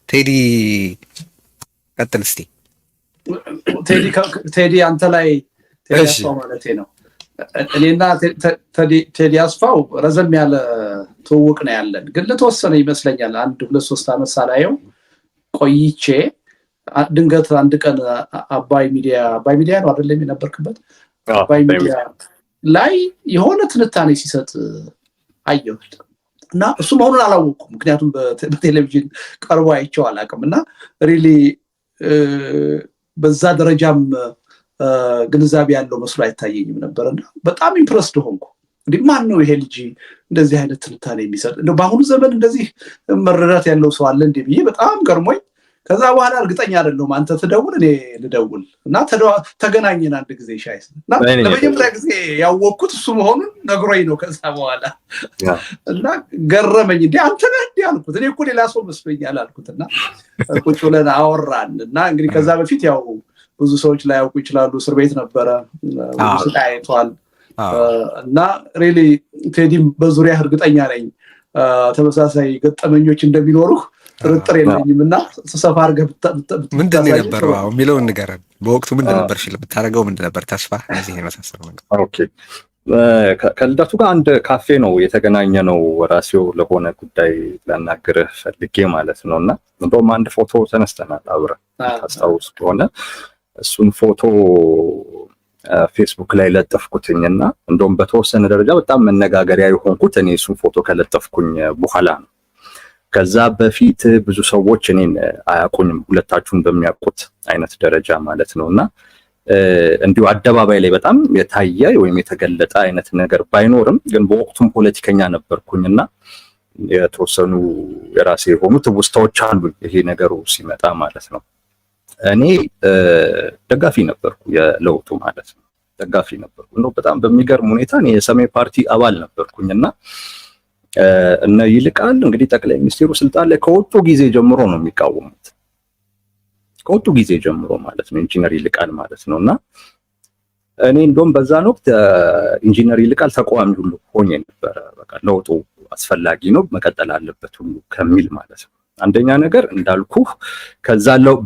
ቴዲ ቀጥል እስቲ። ቴዲ አንተ ላይ ቴዲ አስፋው ማለት ነው። እኔና ቴዲ አስፋው ረዘም ያለ ትውውቅ ነው ያለን፣ ግን ለተወሰነ ይመስለኛል 1-2-3 ዓመት ሳላየው ቆይቼ ድንገት አንድ ቀን አባይ ሚዲያ ነው አይደለም የነበርክበት? አባይ ሚዲያ ላይ የሆነ ትንታኔ ሲሰጥ አየሁት እና እሱ መሆኑን አላወኩም፣ ምክንያቱም በቴሌቪዥን ቀርቦ አይቼው አላውቅም። እና ሪሊ በዛ ደረጃም ግንዛቤ ያለው መስሎ አይታየኝም ነበርና በጣም ኢምፕረስድ ሆንኩ። እንዴ ማን ነው ይሄ ልጅ እንደዚህ አይነት ትንታኔ የሚሰጥ? እንደው በአሁኑ ዘመን እንደዚህ መረዳት ያለው ሰው አለ እንዴ ብዬ በጣም ገርሞኝ፣ ከዛ በኋላ እርግጠኛ አይደለሁም አንተ ትደውል እኔ ልደውል እና ተገናኘን አንድ ጊዜ ሻይ እና ለመጀመሪያ ጊዜ ያወቅኩት እሱ መሆኑን ነግሮኝ ነው። ከዛ በኋላ እና ገረመኝ። እንዴ አንተ ነህ እንዴ አልኩት። እኔ እኮ ሌላ ሰው መስሎኛል አልኩት። እና ቁጭ ብለን አወራን። እና እንግዲህ ከዛ በፊት ያው ብዙ ሰዎች ላይ ያውቁ ይችላሉ፣ እስር ቤት ነበረ፣ ብዙ ታይቷል። እና ሪሊ ቴዲም በዙሪያ እርግጠኛ ነኝ ተመሳሳይ ገጠመኞች እንደሚኖሩህ ጥርጥር የለኝም። እና ሰፋ አድርገህ ምንድን ነው የነበረው የሚለውን ንገረን። በወቅቱ ምንድን ነበር ፊልም የምታደርገው? ምንድን ነበር ተስፋ? እነዚህ የመሳሰሉ ነገር። ኦኬ፣ ከልደቱ ጋር አንድ ካፌ ነው የተገናኘ ነው። ራሴው ለሆነ ጉዳይ ላናግርህ ፈልጌ ማለት ነው። እና እንደውም አንድ ፎቶ ተነስተናል አብረን፣ ታስታውስ ከሆነ እሱን ፎቶ ፌስቡክ ላይ ለጠፍኩትኝ። እና እንደውም በተወሰነ ደረጃ በጣም መነጋገሪያ የሆንኩት እኔ እሱን ፎቶ ከለጠፍኩኝ በኋላ ነው። ከዛ በፊት ብዙ ሰዎች እኔን አያውቁኝም፣ ሁለታችሁን በሚያውቁት አይነት ደረጃ ማለት ነው። እና እንዲሁ አደባባይ ላይ በጣም የታየ ወይም የተገለጠ አይነት ነገር ባይኖርም ግን በወቅቱም ፖለቲከኛ ነበርኩኝና የተወሰኑ የራሴ የሆኑ ትውስታዎች አሉ ይሄ ነገሩ ሲመጣ ማለት ነው። እኔ ደጋፊ ነበርኩ፣ የለውጡ ማለት ነው ደጋፊ ነበርኩ። እንደው በጣም በሚገርም ሁኔታ እኔ የሰሜን ፓርቲ አባል ነበርኩኝና እነ ይልቃል እንግዲህ ጠቅላይ ሚኒስትሩ ስልጣን ላይ ከወጡ ጊዜ ጀምሮ ነው የሚቃወሙት፣ ከወጡ ጊዜ ጀምሮ ማለት ነው፣ ኢንጂነር ይልቃል ማለት ነው። እና እኔ እንደውም በዛን ወቅት ኢንጂነር ይልቃል ተቃዋሚ ሁሉ ሆኜ ነበረ። በቃ ለውጡ አስፈላጊ ነው መቀጠል አለበት ሁሉ ከሚል ማለት ነው። አንደኛ ነገር እንዳልኩ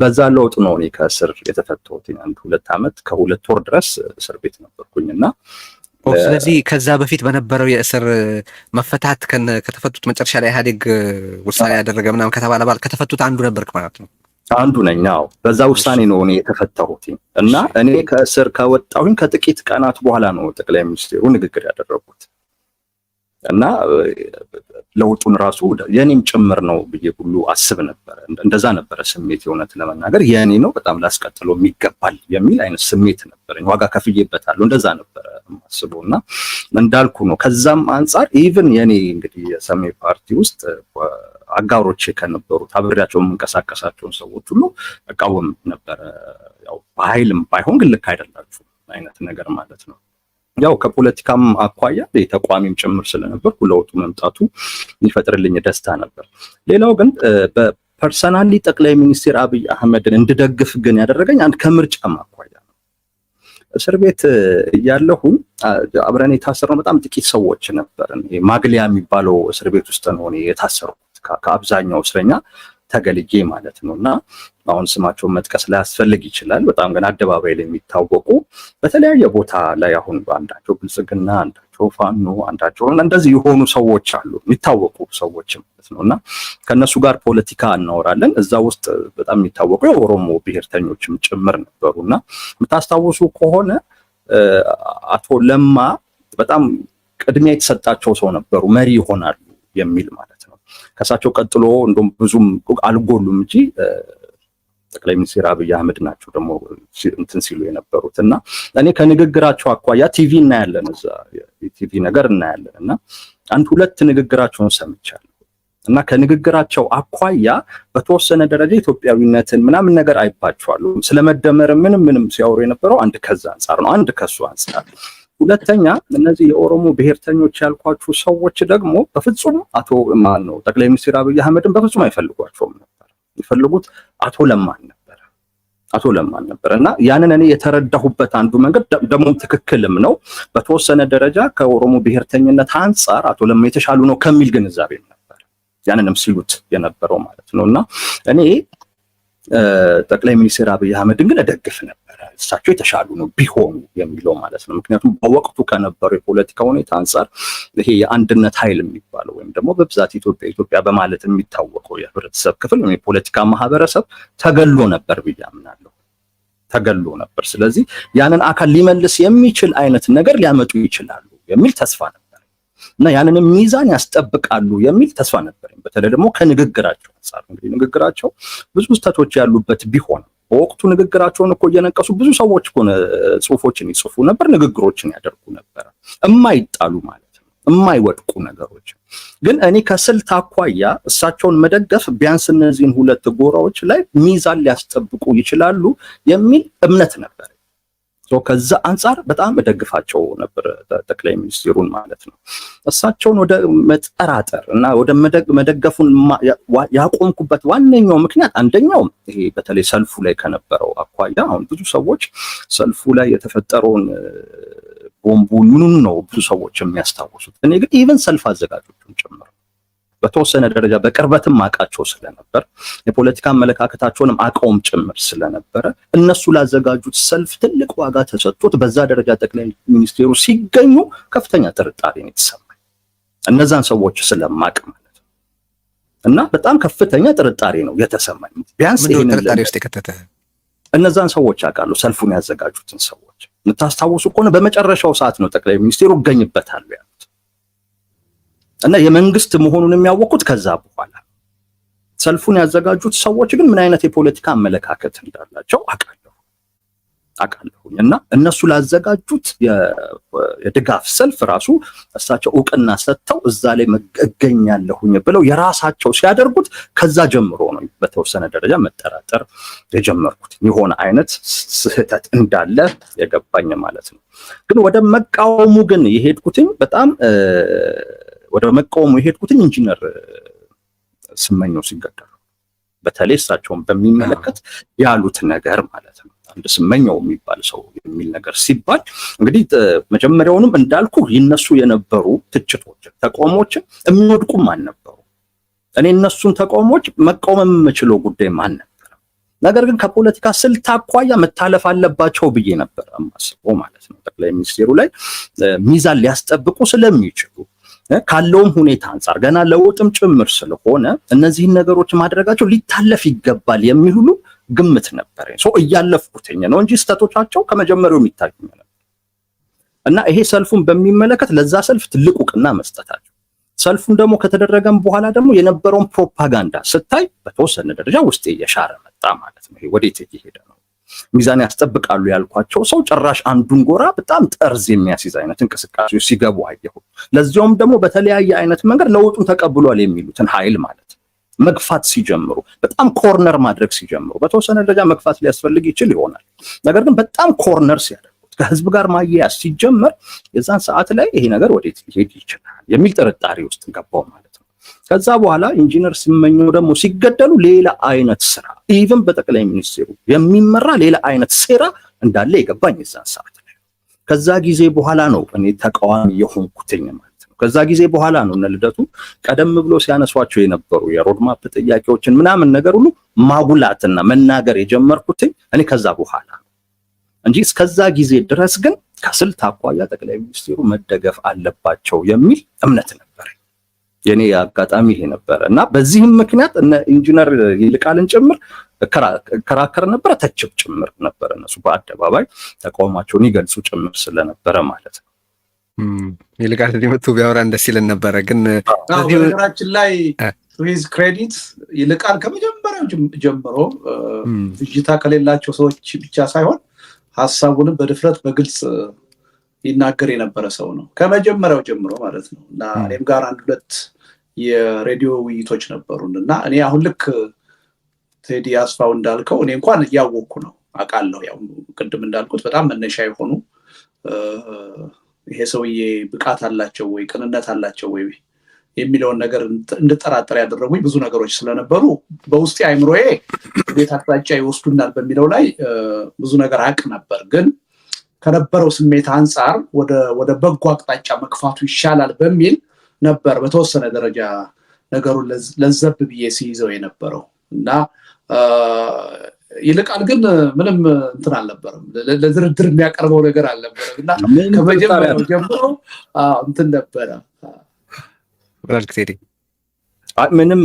በዛ ለውጥ ነው እኔ ከእስር የተፈታሁት። 1-2 ዓመት ከ2 ወር ድረስ እስር ቤት ነበርኩኝና ስለዚህ ከዛ በፊት በነበረው የእስር መፈታት ከተፈቱት መጨረሻ ላይ ኢህአዴግ ውሳኔ ያደረገ ምናምን ከተባለ በኋላ ከተፈቱት አንዱ ነበርክ ማለት ነው? አንዱ ነኝ። አዎ፣ በዛ ውሳኔ ነው እኔ የተፈታሁት። እና እኔ ከእስር ከወጣሁኝ ከጥቂት ቀናት በኋላ ነው ጠቅላይ ሚኒስትሩ ንግግር ያደረጉት። እና ለውጡን ራሱ የኔም ጭምር ነው ብዬ ሁሉ አስብ ነበር። እንደዛ ነበረ ስሜት፣ የእውነት ለመናገር የኔ ነው በጣም ላስቀጥለው የሚገባል የሚል አይነት ስሜት ነበረኝ። ዋጋ ከፍዬበታለሁ፣ እንደዛ ነበረ ማስበው። እና እንዳልኩ ነው። ከዛም አንጻር ኢቭን የኔ እንግዲህ የሰሜን ፓርቲ ውስጥ አጋሮቼ ከነበሩት አብሬያቸው የምንቀሳቀሳቸውን ሰዎች ሁሉ እቃወም ነበረ። ያው በኃይልም ባይሆን ግን ልክ አይደላችሁም አይነት ነገር ማለት ነው። ያው ከፖለቲካም አኳያ የተቋሚም ጭምር ስለነበርኩ ለውጡ መምጣቱ የሚፈጥርልኝ ደስታ ነበር። ሌላው ግን በፐርሰናሊ ጠቅላይ ሚኒስትር አብይ አህመድን እንድደግፍ ግን ያደረገኝ አንድ ከምርጫም አኳያ ነው። እስር ቤት እያለሁኝ አብረን የታሰርነው በጣም ጥቂት ሰዎች ነበርን። ማግሊያ የሚባለው እስር ቤት ውስጥ ነው እኔ የታሰርኩት ከአብዛኛው እስረኛ ተገልጌ ማለት ነው። እና አሁን ስማቸውን መጥቀስ ላይ ያስፈልግ ይችላል። በጣም ግን አደባባይ ላይ የሚታወቁ በተለያየ ቦታ ላይ አሁን አንዳቸው ብልጽግና፣ አንዳቸው ፋኖ፣ አንዳቸው እንደዚህ የሆኑ ሰዎች አሉ፣ የሚታወቁ ሰዎች ማለት ነው። እና ከነሱ ጋር ፖለቲካ እናወራለን። እዛ ውስጥ በጣም የሚታወቁ የኦሮሞ ብሔርተኞችም ጭምር ነበሩና የምታስታውሱ ከሆነ አቶ ለማ በጣም ቅድሚያ የተሰጣቸው ሰው ነበሩ፣ መሪ ይሆናሉ የሚል ማለት ነው። ከሳቸው ቀጥሎ እንደውም ብዙም አልጎሉም እንጂ ጠቅላይ ሚኒስትር አብይ አህመድ ናቸው ደግሞ እንትን ሲሉ የነበሩት። እና እኔ ከንግግራቸው አኳያ ቲቪ እናያለን፣ እዛ ቲቪ ነገር እናያለን። እና 1-2 ንግግራቸውን ሰምቻለሁ። እና ከንግግራቸው አኳያ በተወሰነ ደረጃ ኢትዮጵያዊነትን ምናምን ነገር አይባቸዋለሁ። ስለመደመር ምንም ሲያወሩ የነበረው አንድ ከዛ አንጻር ነው፣ አንድ ከሱ አንጻር። ሁለተኛ እነዚህ የኦሮሞ ብሔርተኞች ያልኳችሁ ሰዎች ደግሞ በፍጹም ጠቅላይ ሚኒስትር አብይ አህመድን በፍጹም አይፈልጓቸውም ነበር። የሚፈልጉት አቶ ለማን ነበር። እና ያንን እኔ የተረዳሁበት አንዱ መንገድ ደግሞ ትክክልም ነው። በተወሰነ ደረጃ ከኦሮሞ ብሔርተኝነት አንጻር አቶ ለማ የተሻሉ ነው ከሚል ግንዛቤ ነበር። ያንንም ሲሉት የነበረው ማለት ነውና እኔ ጠቅላይ ሚኒስትር አብይ አህመድን ግን እደግፍ ነበር እሳቸው የተሻሉ ነው ቢሆኑ የሚለው ማለት ነው። ምክንያቱም በወቅቱ ከነበረው የፖለቲካ ሁኔታ አንፃር ይሄ የአንድነት ኃይል የሚባለው ወይም ደግሞ በብዛት ኢትዮጵያ በማለት የሚታወቀው የህብረተሰብ ክፍል ወይም የፖለቲካ ማህበረሰብ ተገሎ ነበር ብዬ አምናለሁ። ተገሎ ነበር። ስለዚህ ያንን አካል ሊመልስ የሚችል አይነት ነገር ሊያመጡ ይችላሉ የሚል ተስፋ ነበር እና ያንን ሚዛን ያስጠብቃሉ የሚል ተስፋ ነበር። በተለይ ደግሞ ከንግግራቸው አንፃር እንግዲህ ንግግራቸው ብዙ ስህተቶች ያሉበት ቢሆን በወቅቱ ንግግራቸውን እኮ እየነቀሱ ብዙ ሰዎች እኮ ጽሁፎችን ይጽፉ ነበር፣ ንግግሮችን ያደርጉ ነበር፣ የማይጣሉ ማለት ነው፣ የማይወድቁ ነገሮች። ግን እኔ ከስልት አኳያ እሳቸውን መደገፍ ቢያንስ እነዚህን ሁለት ጎራዎች ላይ ሚዛን ሊያስጠብቁ ይችላሉ የሚል እምነት ነበር። ከዛ አንፃር በጣም እደግፋቸው ነበር ጠቅላይ ሚኒስትሩን ማለት ነው። እሳቸውን ወደ መጠራጠር እና ወደ መደገፉን ያቆምኩበት ዋነኛው ምክንያት አንደኛው ይሄ በተለይ ሰልፉ ላይ ከነበረው አኳያ አሁን ብዙ ሰዎች ሰልፉ ላይ የተፈጠረውን ቦምቡን ምኑን ነው ብዙ ሰዎች የሚያስታውሱት። እኔ ግን ኢቨን ሰልፍ አዘጋጆቹን ጭምር በተወሰነ ደረጃ በቅርበትም አውቃቸው ስለነበር የፖለቲካ አመለካከታቸውንም አውቀውም ጭምር ስለነበረ እነሱ ላዘጋጁት ሰልፍ ትልቅ ዋጋ ተሰጥቶት በዛ ደረጃ ጠቅላይ ሚኒስትሩ ሲገኙ ከፍተኛ ጥርጣሬ ነው የተሰማኝ፣ እነዛን ሰዎች ስለማቅ ማለት ነው። እና በጣም ከፍተኛ ጥርጣሬ ነው የተሰማኝ። ቢያንስ ይሄን ጥርጣሬ ውስጥ የከተተ እነዛን ሰዎች አውቃለሁ፣ ሰልፉን ያዘጋጁትን ሰዎች። የምታስታውሱ ከሆነ በመጨረሻው ሰዓት ነው ጠቅላይ ሚኒስትሩ እገኝበታለሁ ያሉት እና የመንግስት መሆኑን የሚያወቁት ከዛ በኋላ። ሰልፉን ያዘጋጁት ሰዎች ግን ምን አይነት የፖለቲካ አመለካከት እንዳላቸው አውቃለሁኝ እና እነሱ ላዘጋጁት የድጋፍ ሰልፍ ራሱ እሳቸው እውቅና ሰጥተው እዛ ላይ እገኛለሁኝ ብለው የራሳቸው ሲያደርጉት ከዛ ጀምሮ ነው በተወሰነ ደረጃ መጠራጠር የጀመርኩት፣ የሆነ አይነት ስህተት እንዳለ የገባኝ ማለት ነው። ግን ወደ መቃወሙ ግን የሄድኩትኝ በጣም ወደ መቃወሙ የሄድኩትኝ ኢንጂነር ስመኘው ሲገደሉ በተለይ እሳቸውን በሚመለከት ያሉት ነገር ማለት ነው። አንድ ስመኘው የሚባል ሰው የሚል ነገር ሲባል እንግዲህ መጀመሪያውንም እንዳልኩ ይነሱ የነበሩ ትችቶች፣ ተቃውሞች የሚወድቁም አልነበሩ። እኔ እነሱን ተቃውሞች መቃወም የምችለው ጉዳይ አልነበረ። ነገር ግን ከፖለቲካ ስልት አኳያ መታለፍ አለባቸው ብዬ ነበር የማስበው ማለት ነው። ጠቅላይ ሚኒስትሩ ላይ ሚዛን ሊያስጠብቁ ስለሚችሉ ካለውም ሁኔታ አንፃር ገና ለውጥም ጭምር ስለሆነ እነዚህን ነገሮች ማድረጋቸው ሊታለፍ ይገባል የሚል ሁሉ ግምት ነበር። እያለፍኩትኝ ነው እንጂ ስህተቶቻቸው ከመጀመሪያው የሚታዩ ነበር እና ይሄ ሰልፉን በሚመለከት ለዛ ሰልፍ ትልቅ እውቅና መስጠታቸው፣ ሰልፉን ደግሞ ከተደረገም በኋላ ደግሞ የነበረውን ፕሮፓጋንዳ ስታይ በተወሰነ ደረጃ ውስጤ እየሻረ መጣ ማለት ነው። ይሄ ወዴት እየሄደ ነው? ሚዛን ያስጠብቃሉ ያልኳቸው ሰው ጭራሽ አንዱን ጎራ በጣም ጠርዝ የሚያስይዝ አይነት እንቅስቃሴዎች ሲገቡ አየሁ። ለዚያውም ደግሞ በተለያየ አይነት መንገድ ለውጡን ተቀብሏል የሚሉትን ኃይል ማለት መግፋት ሲጀምሩ፣ በጣም ኮርነር ማድረግ ሲጀምሩ፣ በተወሰነ ደረጃ መግፋት ሊያስፈልግ ይችል ይሆናል። ነገር ግን በጣም ኮርነር ሲያደርጉት ከህዝብ ጋር ማያያዝ ሲጀመር የዛን ሰዓት ላይ ይሄ ነገር ወዴት ሊሄድ ይችላል የሚል ጥርጣሬ ውስጥ ገባው ማለት ነው። ከዛ በኋላ ኢንጂነር ስመኘው ደግሞ ሲገደሉ ሌላ አይነት ስራ ኢቭን በጠቅላይ ሚኒስትሩ የሚመራ ሌላ አይነት ሴራ እንዳለ የገባኝ የዛን ሰዓት ላይ። ከዛ ጊዜ በኋላ ነው እኔ ተቃዋሚ የሆንኩትኝ ማለት ነው። ከዛ ጊዜ በኋላ ነው እነ ልደቱ ቀደም ብሎ ሲያነሷቸው የነበሩ የሮድማፕ ጥያቄዎችን ምናምን ነገር ሁሉ ማጉላትና መናገር የጀመርኩትኝ እኔ ከዛ በኋላ እንጂ እስከዛ ጊዜ ድረስ ግን ከስልት አኳያ ጠቅላይ ሚኒስትሩ መደገፍ አለባቸው የሚል እምነት ነበር። የኔ አጋጣሚ ይሄ ነበር እና በዚህም ምክንያት እነ ኢንጂነር ይልቃልን ጭምር ከራከር ነበር፣ ተችብ ጭምር ነበር። እነሱ በአደባባይ ተቃውሟቸውን ይገልጹ ጭምር ስለነበረ ማለት ነው። ይልቃል ዲመቱ ቢያወራን ደስ ይለን ነበረ። ግን በነገራችን ላይ ዊዝ ክሬዲት ይልቃል ከመጀመሪያው ጀምሮ ብዥታ ከሌላቸው ሰዎች ብቻ ሳይሆን ሀሳቡንም በድፍረት በግልጽ ይናገር የነበረ ሰው ነው ከመጀመሪያው ጀምሮ ማለት ነው። እና እኔም ጋር አንድ ሁለት የሬዲዮ ውይይቶች ነበሩን እና እኔ አሁን ልክ ቴዲ አስፋው እንዳልከው እኔ እንኳን እያወቅኩ ነው አውቃለሁ። ያው ቅድም እንዳልኩት በጣም መነሻ የሆኑ ይሄ ሰውዬ ብቃት አላቸው ወይ ቅንነት አላቸው ወይ የሚለውን ነገር እንድጠራጠር ያደረጉኝ ብዙ ነገሮች ስለነበሩ በውስጤ አይምሮዬ ቤት አቅጣጫ ይወስዱናል በሚለው ላይ ብዙ ነገር አቅ ነበር። ግን ከነበረው ስሜት አንፃር ወደ በጎ አቅጣጫ መግፋቱ ይሻላል በሚል ነበር በተወሰነ ደረጃ ነገሩን ለዘብ ብዬ ሲይዘው የነበረው እና ይልቃል ግን ምንም እንትን አልነበረም፣ ለድርድር የሚያቀርበው ነገር አልነበረም እና ከመጀመሪያው ጀምሮ እንትን ነበረ። ምንም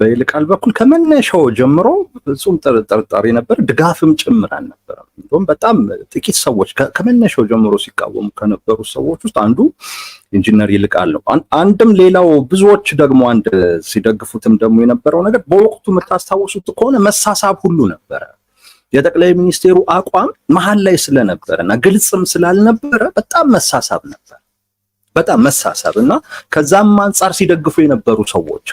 በይልቃል በኩል ከመነሻው ጀምሮ ፍጹም ጥርጣሬ ነበር፣ ድጋፍም ጭምር አልነበረም። እንደውም በጣም ጥቂት ሰዎች ከመነሻው ጀምሮ ሲቃወሙ ከነበሩ ሰዎች ውስጥ አንዱ ኢንጂነር ይልቃል ነው። አንድም ሌላው ብዙዎች ደግሞ አንድ ሲደግፉትም ደግሞ የነበረው ነገር በወቅቱ የምታስታውሱት ከሆነ መሳሳብ ሁሉ ነበረ። የጠቅላይ ሚኒስቴሩ አቋም መሀል ላይ ስለነበረና ግልጽም ስላልነበረ በጣም መሳሳብ ነበር። በጣም መሳሳብ እና ከዛም አንፃር ሲደግፉ የነበሩ ሰዎች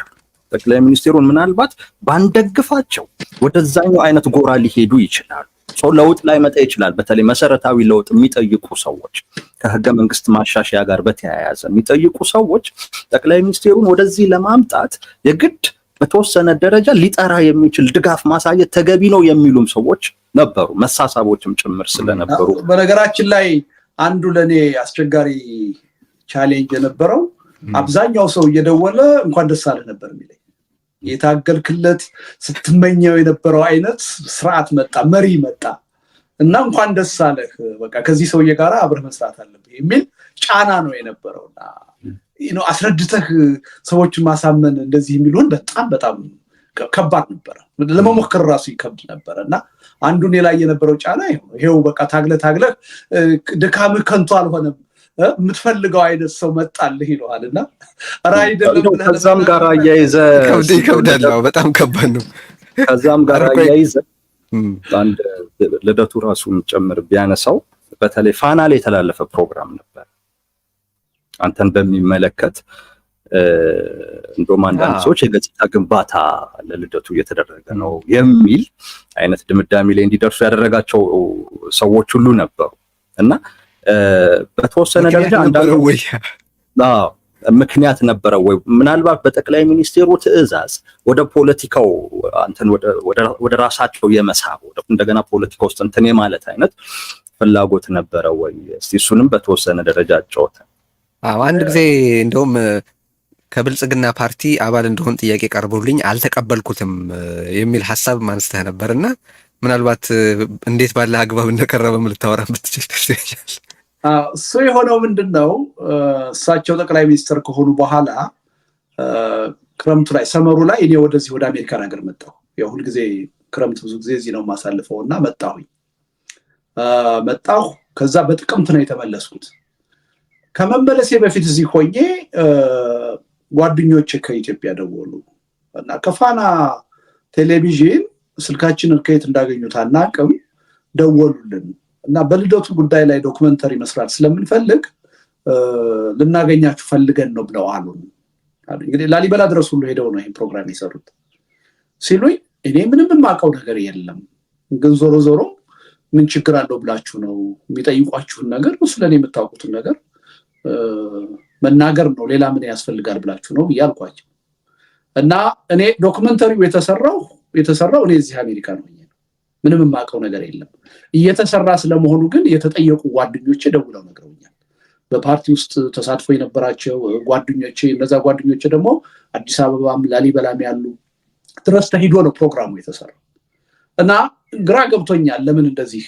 ጠቅላይ ሚኒስቴሩን ምናልባት ባንደግፋቸው ወደዛኛው አይነት ጎራ ሊሄዱ ይችላሉ። ሰው ለውጥ ላይ መጣ ይችላል። በተለይ መሰረታዊ ለውጥ የሚጠይቁ ሰዎች ከህገ መንግስት ማሻሻያ ጋር በተያያዘ የሚጠይቁ ሰዎች ጠቅላይ ሚኒስቴሩን ወደዚህ ለማምጣት የግድ በተወሰነ ደረጃ ሊጠራ የሚችል ድጋፍ ማሳየት ተገቢ ነው የሚሉም ሰዎች ነበሩ፣ መሳሳቦችም ጭምር ስለነበሩ። በነገራችን ላይ አንዱ ለኔ አስቸጋሪ ቻሌንጅ የነበረው አብዛኛው ሰው እየደወለ እንኳን ደስ አለህ ነበር የሚለኝ። የታገልክለት ስትመኘው የነበረው አይነት ስርዓት መጣ፣ መሪ መጣ እና እንኳን ደስ አለህ፣ በቃ ከዚህ ሰውዬ ጋር አብረህ መስራት አለብህ የሚል ጫና ነው የነበረውና አስረድተህ ሰዎችን ማሳመን እንደዚህ የሚሉን በጣም ከባድ ነበረ። ለመሞከር ራሱ ይከብድ ነበረ እና አንዱን ላይ የነበረው ጫና ይሄው በቃ ታግለህ ድካምህ ከንቱ አልሆነም፣ የምትፈልገው አይነት ሰው መጣልህ ይለዋልና ከዛም ጋር አያይዘ ይከብዳል። በጣም ከባድ ነው። ከዛም ጋር አያይዘ አንድ ልደቱ ራሱን ጨምር ቢያነሳው በተለይ ፋና ላይ የተላለፈ ፕሮግራም ነበር አንተን በሚመለከት እንደውም አንዳንድ ሰዎች የገጽታ ግንባታ ለልደቱ እየተደረገ ነው የሚል አይነት ድምዳሜ ላይ እንዲደርሱ ያደረጋቸው ሰዎች ሁሉ ነበሩ እና በተወሰነ ደረጃ ምክንያት ነበረ ወይ ምናልባት በጠቅላይ ሚኒስቴሩ ትዕዛዝ ወደ ፖለቲካው አንተን ወደ ራሳቸው የመሳብ እንደገና ፖለቲካ ውስጥ እንትን የማለት አይነት ፍላጎት ነበረ ወይ? እስቲ እሱንም በተወሰነ ደረጃ አጫውተ። አንድ ጊዜ እንደውም ከብልጽግና ፓርቲ አባል እንደሆን ጥያቄ ቀርቦልኝ አልተቀበልኩትም የሚል ሐሳብ ማንስተህ ነበርና ምናልባት እንዴት ባለ አግባብ እንደቀረበም ልታወራን ብትችል ይችላል። እሱ የሆነው ምንድነው እሳቸው ጠቅላይ ሚኒስትር ከሆኑ በኋላ ክረምቱ ላይ ሰመሩ ላይ እኔ ወደ አሜሪካን ሀገር መጣሁ። ያው ሁሉ ጊዜ ክረምት ብዙ ጊዜ እዚህ ነው ማሳልፈውና መጣሁ። ከዛ በጥቅምት ነው የተመለስኩት። ከመመለሴ በፊት እዚህ ሆኜ ጓደኞቼ ከኢትዮጵያ ደወሉ እና ከፋና ቴሌቪዥን ስልካችንን ከየት እንዳገኙት አናውቅም፣ ደወሉልን እና በልደቱ ጉዳይ ላይ ዶክመንተሪ መስራት ስለምንፈልግ ልናገኛችሁ ፈልገን ነው ብለው አሉን። እንግዲህ ላሊበላ ድረስ ሁሉ ሄደው ነው ይሄን ፕሮግራም የሰሩት ሲሉኝ እኔ ምንም የማውቀው ነገር የለም፣ ግን ዞሮ ምን ችግር አለው ብላችሁ ነው የሚጠይቋችሁን ነገር ስለኔ የምታውቁትን ነገር መናገር ነው፣ ሌላ ምን ያስፈልጋል ብላችሁ ነው ያልኳቸው። እና እኔ ዶክመንተሪው የተሰራው እኔ እዚህ አሜሪካ ነው፣ ምንም የማውቀው ነገር የለም። እየተሰራ ስለመሆኑ ግን የተጠየቁ ጓደኞቼ ደውለው ነግረውኛል። በፓርቲ ውስጥ ተሳትፎ የነበራቸው ጓደኞቼ፣ እነዛ ጓደኞቼ ደግሞ አዲስ አበባም ላሊበላም ያሉ ድረስ ተሄዶ ነው ፕሮግራሙ የተሰራው። እና ግራ ገብቶኛል ለምን እንደዚህ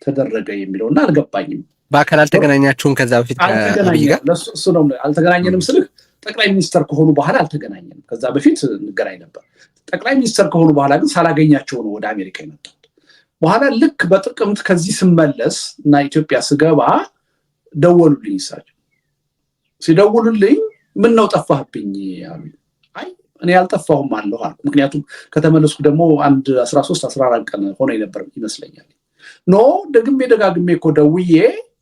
ተደረገ የሚለውና አልገባኝም። በአካል አልተገናኛችሁም? ከዛ በፊት ከአብይ ጋር እሱ ነው አልተገናኘንም ስልህ ጠቅላይ ሚኒስተር ከሆኑ በኋላ አልተገናኘንም። ከዛ በፊት እንገናኝ ነበር። ጠቅላይ ሚኒስተር ከሆኑ በኋላ ግን ሳላገኛቸው ነው ወደ አሜሪካ የመጣሁት። በኋላ ልክ በጥቅምት ከዚህ ስመለስ እና ኢትዮጵያ ስገባ ደወሉልኝ። እሳቸው ሲደውሉልኝ ምን ነው ጠፋህብኝ አሉኝ። አይ እኔ አልጠፋሁም አለሁ አልኩ። ምክንያቱም ከተመለስኩ ደግሞ አንድ 13-14 ቀን ሆኖ ነበር ይመስለኛል። ደጋግሜ እኮ ደውዬ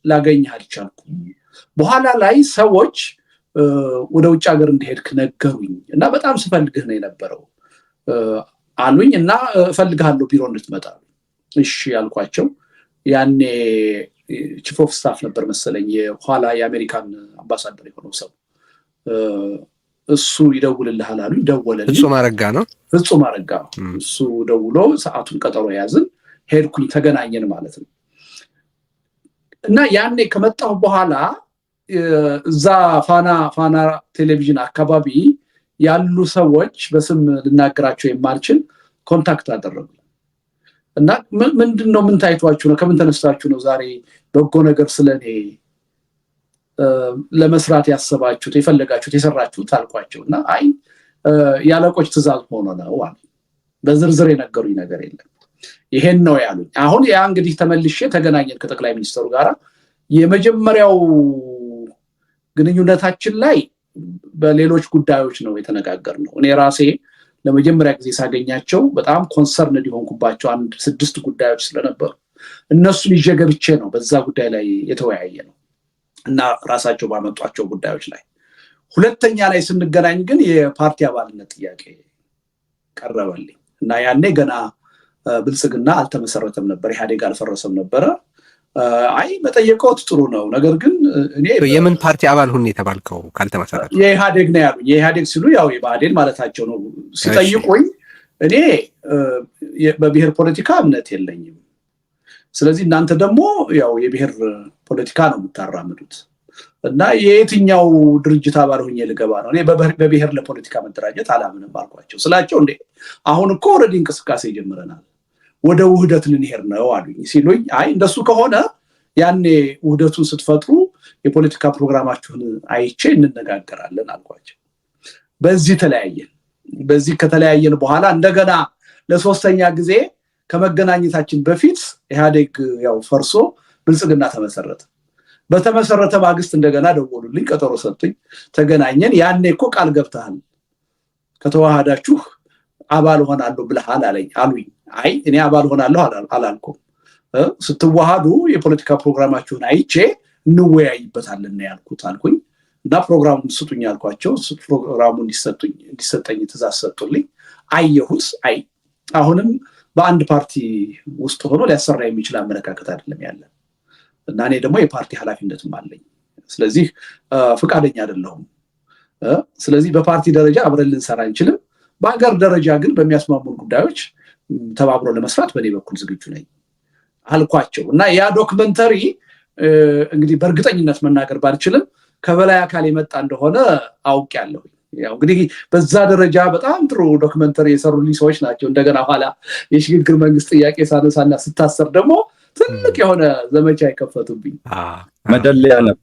ላገኝህ አልቻልኩም። በኋላ ላይ ሰዎች ወደ ውጭ ሀገር እንደሄድክ ነገሩኝ እና በጣም ስፈልግህ ነው የነበረው አሉኝ እና እፈልግሃለሁ ቢሮ እንድትመጣ። እሺ ያልኳቸው ያኔ ቺፍ ኦፍ ስታፍ ነበር መሰለኝ የኋላ የአሜሪካን አምባሳደር የሆነው ሰው እሱ ይደውልልሃል አሉኝ። ደወለልኝ። ፍጹም አረጋ እሱ ደውሎ ሰዓቱን ቀጠሮ ያዝን፣ ሄድኩኝ፣ ተገናኘን ማለት ነው። እና ያኔ ከመጣሁ በኋላ እዛ ፋና ቴሌቪዥን አካባቢ ያሉ ሰዎች በስም ልናገራቸው የማልችል ኮንታክት አደረጉ እና ምንድነው ምን ታይቷችሁ ነው ከምን ተነስታችሁ ነው ዛሬ በጎ ነገር ስለኔ ለመስራት ያሰባችሁት የፈለጋችሁት የሰራችሁት አልኳቸውና አይ ያለቆች ትእዛዝ ሆኖ ነው አሉ። በዝርዝር የነገሩኝ ነገር የለም። ይሄን ነው ያሉኝ። አሁን ያ እንግዲህ ተመልሼ ተገናኘን ከጠቅላይ ሚኒስትሩ ጋር የመጀመሪያው ግንኙነታችን ላይ በሌሎች ጉዳዮች ነው የተነጋገርነው። እኔ ራሴ ለመጀመሪያ ጊዜ ሳገኛቸው በጣም ኮንሰርንድ የሆንኩባቸው 6 ጉዳዮች ስለነበሩ እነሱን ይጀገብቼ ነው በዛ ጉዳይ ላይ የተወያየ ነው እና ራሳቸው ባመጧቸው ጉዳዮች ላይ። ሁለተኛ ላይ ስንገናኝ ግን የፓርቲ አባልነት ጥያቄ ቀረበልኝ እና ያኔ ገና ብልጽግና አልተመሰረተም ነበር፣ ኢህአዴግ አልፈረሰም ነበር። አይ መጠየቀው ጥሩ ነው፣ ነገር ግን እኔ የምን ፓርቲ አባል ሁን የተባልከው ካልተመሰረተ የኢህአዴግ ነው ያሉኝ። የኢህአዴግ ሲሉ ያው የብአዴን ማለታቸው ነው። ሲጠይቁኝ እኔ በብሔር ፖለቲካ እምነት የለኝም፣ ስለዚህ እናንተ ደግሞ ያው የብሔር ፖለቲካ ነው የምታራምዱት እና የየትኛው ድርጅት አባል ሆኜ ልገባ ነው? እኔ በብሔር ለፖለቲካ መደራጀት አላምንም አልኳቸው። ስላቸው እንዴ አሁን እኮ ኦልሬዲ እንቅስቃሴ ጀምረናል፣ ወደ ውህደት ልንሄድ ነው አሉኝ። ሲሉኝ አይ እንደሱ ከሆነ ያኔ ውህደቱን ስትፈጥሩ የፖለቲካ ፕሮግራማችሁን አይቼ እንነጋገራለን አልኳቸው። በዚህ ተለያየን። በዚህ ከተለያየን በኋላ እንደገና ለሶስተኛ ጊዜ ከመገናኘታችን በፊት ኢህአዴግ ያው ፈርሶ ብልጽግና ተመሰረተ። በተመሰረተ ማግስት እንደገና ደወሉልኝ፣ ቀጠሮ ሰጡኝ፣ ተገናኘን። ያኔ እኮ ቃል ገብተሃል ከተዋሃዳችሁ አባል ሆናለሁ ብለሃል አሉኝ። አይ እኔ አባል ሆናለሁ አላልኩም፣ ስትዋሃዱ የፖለቲካ ፕሮግራማችሁን አይቼ እንወያይበታለን ያልኩት አልኩኝ እና ፕሮግራሙን ስጡኝ አልኳቸው። ፕሮግራሙ እንዲሰጠኝ ትእዛዝ ሰጡልኝ። አየሁት። አይ አሁንም በአንድ ፓርቲ ውስጥ ሆኖ ሊያሰራ የሚችል አመለካከት አይደለም ያለን እና እኔ ደግሞ የፓርቲ ኃላፊነትም አለኝ። ስለዚህ ፍቃደኛ አይደለሁም። ስለዚህ በፓርቲ ደረጃ አብረን ልንሰራ አንችልም፣ በአገር ደረጃ ግን በሚያስማሙን ጉዳዮች ተባብሮ ለመስራት በኔ በኩል ዝግጁ ነኝ አልኳቸው እና ያ ዶክመንተሪ እንግዲህ በእርግጠኝነት መናገር ባልችልም ከበላይ አካል የመጣ እንደሆነ አውቄያለሁ። ያው እንግዲህ በዛ ደረጃ በጣም ጥሩ ዶክመንተሪ የሰሩልኝ ሰዎች ናቸው። እንደገና ኋላ የሽግግር መንግስት ጥያቄ ሳነሳና ስታሰር ደግሞ ትልቅ የሆነ ዘመቻ የከፈቱብኝ መደለያ ነበር።